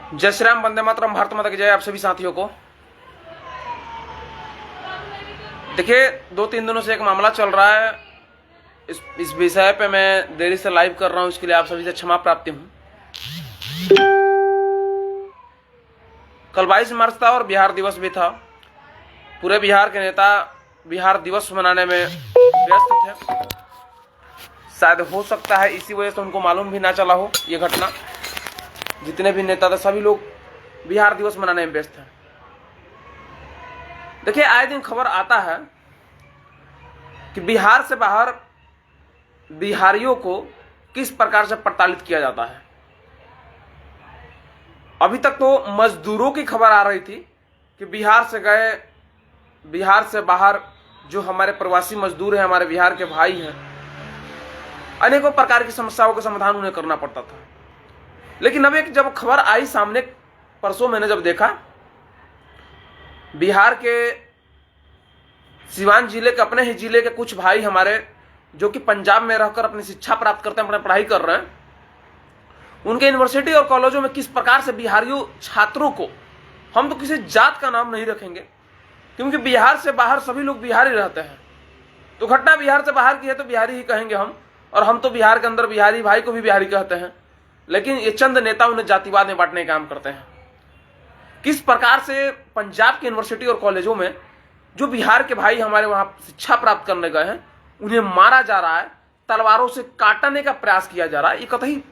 जय श्री राम, वंदे मातरम, भारत माता की जय। आप सभी साथियों को देखिए, 2-3 दिनों से एक मामला चल रहा है। इस विषय पे मैं देरी से लाइव कर रहा हूं, इसके लिए आप सभी से क्षमा प्राप्ति हूं। कल 22 मार्च था और बिहार दिवस भी था। पूरे बिहार के नेता बिहार दिवस मनाने में व्यस्त थे। शायद हो सकता है इसी वजह से उनको मालूम भी ना चला हो ये घटना। जितने भी नेता थे सभी लोग बिहार दिवस मनाने में व्यस्त हैं। देखिए, आए दिन खबर आता है कि बिहार से बाहर बिहारियों को किस प्रकार से प्रताड़ित किया जाता है। अभी तक तो मजदूरों की खबर आ रही थी कि बिहार से बाहर जो हमारे प्रवासी मजदूर हैं, हमारे बिहार के भाई हैं, अनेकों प्रकार की समस्याओं का समाधान उन्हें करना पड़ता था। लेकिन अब एक जब खबर आई सामने, परसों मैंने जब देखा, बिहार के सिवान जिले के, अपने ही जिले के कुछ भाई हमारे जो कि पंजाब में रहकर अपनी शिक्षा प्राप्त करते हैं, अपनी पढ़ाई कर रहे हैं, उनके यूनिवर्सिटी और कॉलेजों में किस प्रकार से बिहारियों छात्रों को, हम तो किसी जात का नाम नहीं रखेंगे क्योंकि बिहार से बाहर सभी लोग बिहारी रहते हैं, तो घटना बिहार से बाहर की है तो बिहारी ही कहेंगे हम। और हम तो बिहार के अंदर बिहारी भाई को भी बिहारी कहते हैं, लेकिन ये चंद नेता उन्हें जातिवाद में बांटने का काम करते हैं। किस प्रकार से पंजाब की यूनिवर्सिटी और कॉलेजों में जो बिहार के भाई हमारे वहां शिक्षा प्राप्त करने गए हैं, उन्हें मारा जा रहा है, तलवारों से काटने का प्रयास किया जा रहा है। ये कतई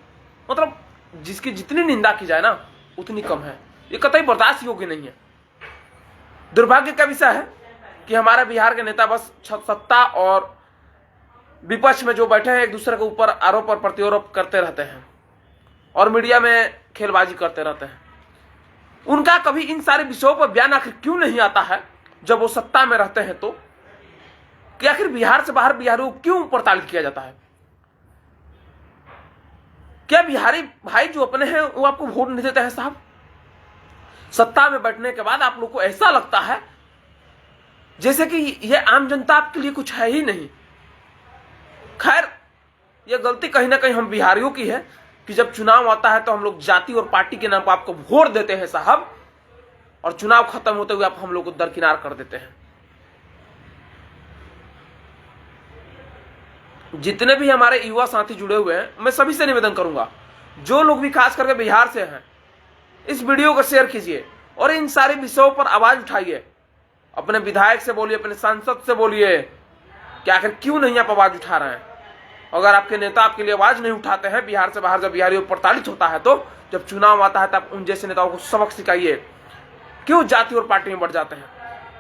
मतलब जिसकी जितनी निंदा की जाए ना उतनी कम है। ये कतई बर्दाश्त योग्य नहीं है। दुर्भाग्य का विषय है कि हमारे बिहार के नेता बस सत्ता और विपक्ष में जो बैठे हैं, एक दूसरे के ऊपर आरोप और प्रत्यारोप करते रहते हैं और मीडिया में खेलबाजी करते रहते हैं। उनका कभी इन सारे विषयों पर बयान आखिर क्यों नहीं आता है जब वो सत्ता में रहते हैं, तो कि आखिर बिहार से बाहर बिहारियों को क्यों प्रताड़ित किया जाता है? क्या बिहारी भाई जो अपने हैं वो आपको वोट नहीं देते हैं साहब? सत्ता में बैठने के बाद आप लोग को ऐसा लगता है जैसे कि ये आम जनता आपके लिए कुछ है ही नहीं। खैर, यह गलती कहीं ना कहीं हम बिहारियों की है कि जब चुनाव आता है तो हम लोग जाति और पार्टी के नाम पर आपको वोट देते हैं साहब, और चुनाव खत्म होते हुए आप हम लोग को दरकिनार कर देते हैं। जितने भी हमारे युवा साथी जुड़े हुए हैं, मैं सभी से निवेदन करूंगा, जो लोग भी खास करके बिहार से हैं, इस वीडियो को शेयर कीजिए और इन सारे विषयों पर आवाज उठाइए। अपने विधायक से बोलिए, अपने सांसद से बोलिए कि आखिर क्यों नहीं आप आवाज उठा रहे हैं। अगर आपके नेता आपके लिए आवाज नहीं उठाते हैं, बिहार से बाहर जब बिहारियों पर प्रताड़ित होता है, तो जब चुनाव आता है तब उन जैसे नेताओं को सबक सिखाइए क्यों जाति और पार्टी में बढ़ जाते हैं।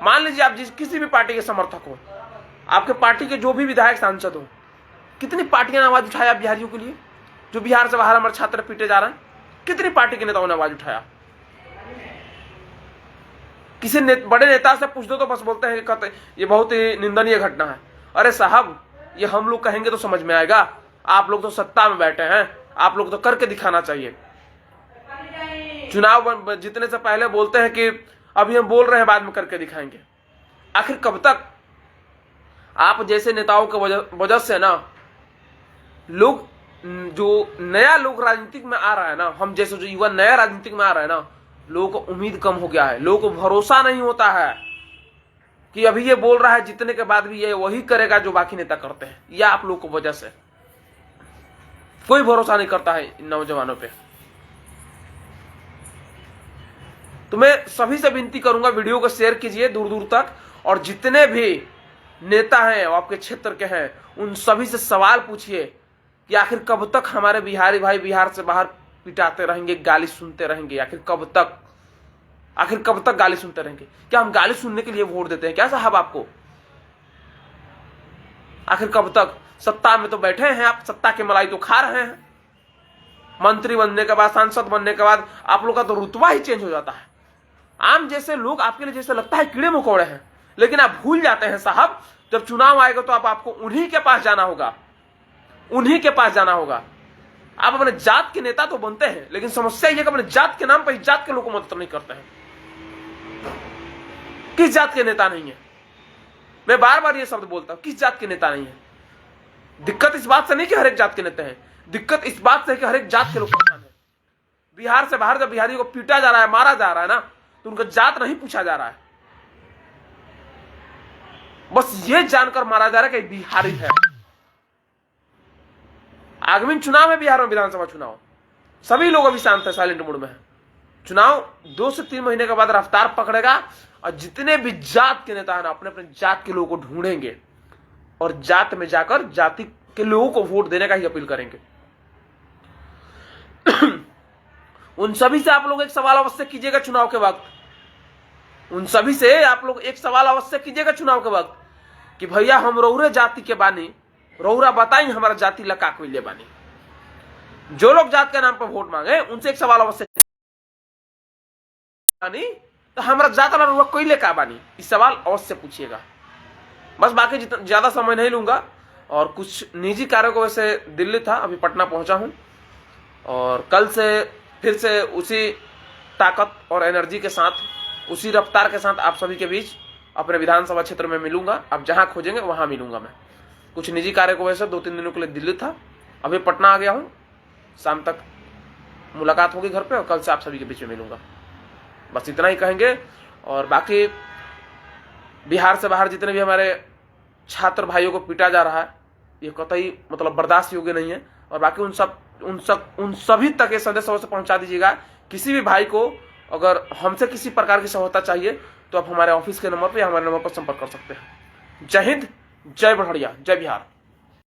मान लीजिए आप किसी भी पार्टी के समर्थक हो, आपके पार्टी के जो भी विधायक सांसद हो, कितनी पार्टियां ने आवाज उठाया बिहारियों के लिए? जो बिहार से बाहर हमारे छात्र पीटे जा रहे हैं, कितनी पार्टी के नेताओं ने आवाज उठाया? किसी बड़े नेता से पूछ दो तो बस बोलते हैं कि ये बहुत ही निंदनीय घटना है। अरे साहब, ये हम लोग कहेंगे तो समझ में आएगा? आप लोग तो सत्ता में बैठे हैं, आप लोग तो करके दिखाना चाहिए। चुनाव जीतने से पहले बोलते हैं कि अभी हम बोल रहे हैं, बाद में करके दिखाएंगे। आखिर कब तक? आप जैसे नेताओं की वजह से ना लोग, जो नया लोग राजनीतिक में आ रहा है ना, हम जैसे जो युवा नया राजनीतिक में आ रहा है ना, लोगों को उम्मीद कम हो गया है। लोगों को भरोसा नहीं होता है कि अभी ये बोल रहा है, जीतने के बाद भी ये वही करेगा जो बाकी नेता करते हैं। या आप लोगों को वजह से कोई भरोसा नहीं करता है इन नौजवानों पे। तो मैं सभी से विनती करूंगा, वीडियो को शेयर कीजिए दूर दूर तक, और जितने भी नेता हैं आपके क्षेत्र के हैं, उन सभी से सवाल पूछिए कि आखिर कब तक हमारे बिहारी भाई बिहार से बाहर पिटाते रहेंगे, गाली सुनते रहेंगे? आखिर कब तक गाली सुनते रहेंगे? क्या हम गाली सुनने के लिए वोट देते हैं क्या साहब आपको? आखिर कब तक? सत्ता में तो बैठे हैं आप, सत्ता की मलाई तो खा रहे हैं। मंत्री बनने के बाद, सांसद बनने के बाद आप लोग का तो रुतबा ही चेंज हो जाता है। आम जैसे लोग आपके लिए जैसे लगता है कीड़े मकोड़े हैं, लेकिन आप भूल जाते हैं साहब, जब चुनाव आएगा तो आपको उन्हीं के पास जाना होगा, उन्हीं के पास जाना होगा। आप अपने जात के नेता तो बनते हैं, लेकिन समस्या यह कि अपने जात के नाम पर जात के लोगों को मदद नहीं करते हैं। किस जात के नेता नहीं है? मैं बार बार यह शब्द बोलता हूं, किस जात के नेता नहीं है? दिक्कत इस बात से नहीं कि हर एक जात के नेता हैं, दिक्कत इस बात से कि हर एक जात के लोग परेशान हैं। बिहार से बाहर जब बिहारियों को पीटा जा रहा है, मारा जा रहा है ना, तो उनका जात नहीं पूछा जा रहा है, बस ये जानकर मारा जा रहा है कि बिहारी है। आगामी चुनाव है बिहार में, विधानसभा चुनाव, सभी लोग अभी शांत है, साइलेंट मोड में है। चुनाव 2 से 3 महीने के बाद रफ्तार पकड़ेगा और जितने भी जात के नेता है ना, अपने अपने जात के लोगों को ढूंढेंगे और जात में जाकर जाति के लोगों को वोट देने का ही अपील करेंगे। उन सभी से आप लोग एक सवाल अवश्य कीजिएगा चुनाव के वक्त, उन सभी से आप लोग एक सवाल अवश्य कीजिएगा चुनाव के वक्त कि भैया हम रौरे जाति के बानी, रौरा बताई हमारा जाति लका कोई बानी। जो लोग जात के नाम पर वोट मांगे उनसे एक सवाल अवश्य, तो हमारा जात वाला कोई का बानी, इस सवाल अवश्य पूछिएगा। बस बाकी ज्यादा समय नहीं लूंगा, और कुछ निजी कार्यों को, वैसे दिल्ली था, अभी पटना पहुंचा हूं, और कल से फिर से उसी ताकत और एनर्जी के साथ, उसी रफ्तार के साथ आप सभी के बीच अपने विधानसभा क्षेत्र में मिलूंगा। आप जहां खोजेंगे वहां मिलूंगा मैं। कुछ निजी कार्य को वैसे 2-3 दिनों के लिए दिल्ली था, अभी पटना आ गया हूं, शाम तक मुलाकात होगी घर पे, और कल से आप सभी के बीच में मिलूंगा। बस इतना ही कहेंगे। और बाकी बिहार से बाहर जितने भी हमारे छात्र भाइयों को पीटा जा रहा है, ये कतई मतलब बर्दाश्त योग्य नहीं है। और बाकी उन सभी तक ये संदेश अवश्य पहुंचा दीजिएगा। किसी भी भाई को अगर हमसे किसी प्रकार की सहायता चाहिए तो आप हमारे ऑफिस के नंबर पर या हमारे नंबर पर संपर्क कर सकते हैं। जय हिंद, जय बढ़िया, जय बिहार।